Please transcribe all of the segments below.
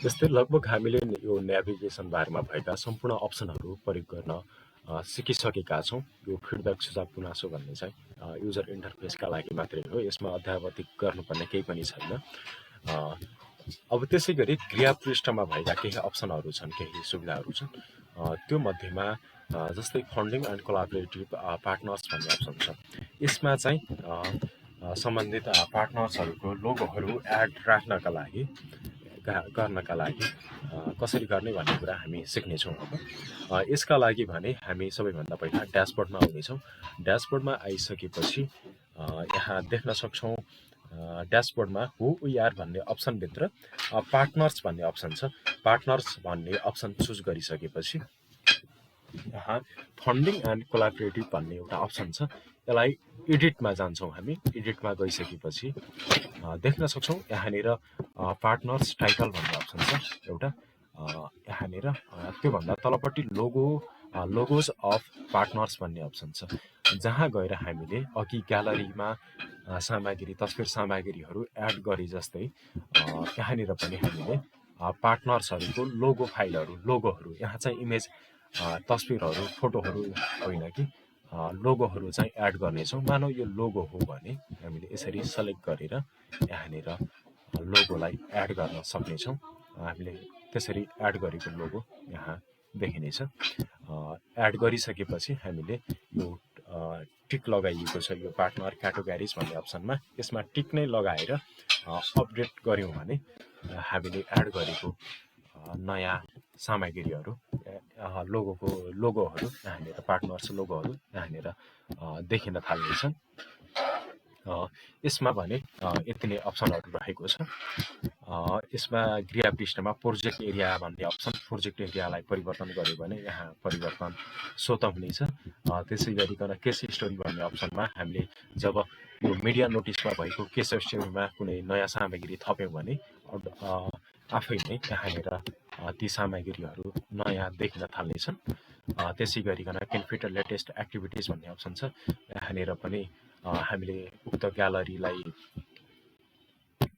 जस्तै लगभग हामीले यो नेभिगेसन बारमा भएका सम्पूर्ण अप्सनहरू प्रयोग गर्न सिकिसकेका छौँ। यो फिडब्याक सुझाव गुनासो भन्ने चाहिँ युजर इन्टरफेसका लागि मात्रै हो, यसमा अध्यावधिक गर्नुपर्ने केही पनि छैन। अब त्यसै गरी क्रिया पृष्ठमा भएका केही अप्सनहरू छन्, केही सुविधाहरू छन्। त्यो मध्येमा जस्तै फन्डिङ एन्ड कोलाबोरेटिभ पार्टनर्स भन्ने अप्सन छ। यसमा चाहिँ सम्बन्धित पार्टनर्सहरूको लोगोहरू एड राख्नका लागि गर्नका लागि कसरी गर्ने भन्ने कुरा हामी सिक्नेछौँ। अब यसका लागि भने हामी सबैभन्दा पहिला ड्यासबोर्डमा आउनेछौँ। ड्यासबोर्डमा आइसकेपछि यहाँ देख्न सक्छौँ ड्यासबोर्डमा हु वी आर भन्ने अप्सनभित्र पार्टनर्स भन्ने अप्सन छ। पार्टनर्स भन्ने अप्सन चुज गरिसकेपछि यहाँ फन्डिङ एन्ड कोलाबोरेटिभ भन्ने एउटा अप्सन छ। यसलाई एडिटमा जान्छौँ हामी। एडिटमा गइसकेपछि देख्न सक्छौँ यहाँनिर पार्टनर्स टाइटल भन्ने अप्सन छ एउटा। यहाँनिर त्योभन्दा तलपट्टि लोगोज अफ पार्टनर्स भन्ने अप्सन छ, जहाँ गएर हामीले अघि ग्यालरीमा सामग्री तस्बिर सामग्रीहरू एड गरे जस्तै यहाँनिर पनि हामीले पार्टनर्सहरूको लोगो फाइलहरू लोगोहरू यहाँ चाहिँ इमेज तस्बिरहरू फोटोहरू होइन कि लोगोहरू चाहिँ एड गर्नेछौँ। मानौ यो लोगो हो भने हामीले यसरी सेलेक्ट गरेर यहाँनिर लोगोलाई एड गर्न सक्नेछौँ। हामीले त्यसरी एड गरेको लोगो यहाँ देखिनेछ। एड गरिसकेपछि हामीले यो टिक लगाइएको छ यो पार्टनर क्याटेगोरिज भन्ने अप्सनमा। यसमा टिक नै लगाएर अपडेट गऱ्यौँ भने हामीले एड गरेको नयाँ सामग्रीहरू लोगोहरू यहाँनिर पार्टनर्स लोगोहरू यहाँनिर देखिन थाल्नेछन्। यसमा भने यति नै अप्सनहरू रहेको छ। यसमा क्रिया पृष्ठमा प्रोजेक्ट एरिया भन्ने अप्सन, प्रोजेक्ट एरियालाई परिवर्तन गर्यो भने यहाँ परिवर्तन स्वतः हुनेछ। त्यसै गरिकन केस स्टोरी भन्ने अप्सनमा हामीले जब यो मिडिया नोटिसमा भएको केस स्टोरीमा कुनै नयाँ सामग्री थप्यौँ भने आफै नै यहाँनिर ती सामग्रीहरू नयाँ देखिन थाल्नेछन्। त्यसै गरिकन केनफिट लेटेस्ट एक्टिभिटिज भन्ने अप्सन छ। यहाँनिर पनि हामीले उक्त ग्यालरीलाई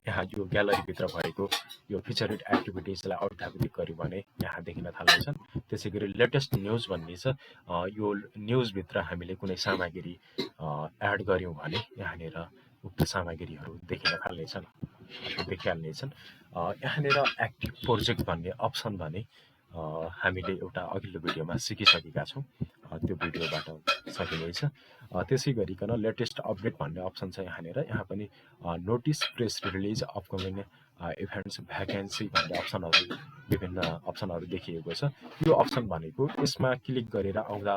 यहाँ यो ग्यालरीभित्र भएको यो फिचरेड एक्टिभिटिजलाई अध्यावधिक गर्यो भने यहाँ देखिन थाल्नेछन्। त्यसै गरी लेटेस्ट न्युज भन्ने छ। यो न्युजभित्र हामीले कुनै सामग्री एड गऱ्यौँ भने यहाँनिर उक्त सामग्रीहरू देखिहाल्नेछन्। यहाँनिर एक्टिभ प्रोजेक्ट भन्ने अप्सन भने हामीले एउटा अघिल्लो भिडियोमा सिकिसकेका छौँ, त्यो भिडियोबाट सकिनेछ। त्यसै गरिकन लेटेस्ट अपडेट भन्ने अप्सन छ यहाँनिर। यहाँ पनि notice, press release, upcoming events, vacancy भन्ने अप्सनहरू विभिन्न अप्सनहरू देखिएको छ। यो अप्सन भनेको यसमा क्लिक गरेर आउँदा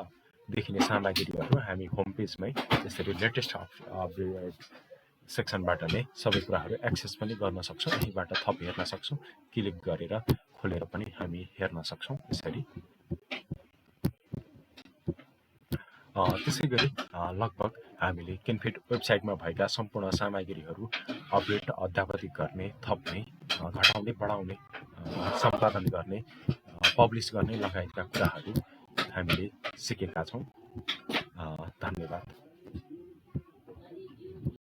देखिने सामग्रीहरू हामी होम पेजमै यसरी लेटेस्ट अपडेट सेक्सनबाट नै सबै कुराहरू एक्सेस पनि गर्न सक्छौँ। यहीँबाट थप हेर्न सक्छौँ। क्लिक गरेर खोलेर पनि हामी हेर्न सक्छौँ यसरी। त्यसै गरी लगभग हामीले केनफिट वेबसाइटमा भएका सम्पूर्ण सामग्रीहरू अपडेट अध्यावधिक गर्ने, थप्ने, घटाउने, बढाउने, सम्पादन गर्ने, पब्लिस गर्ने लगायतका कुराहरू हामीले सिकेका छौँ। धन्यवाद।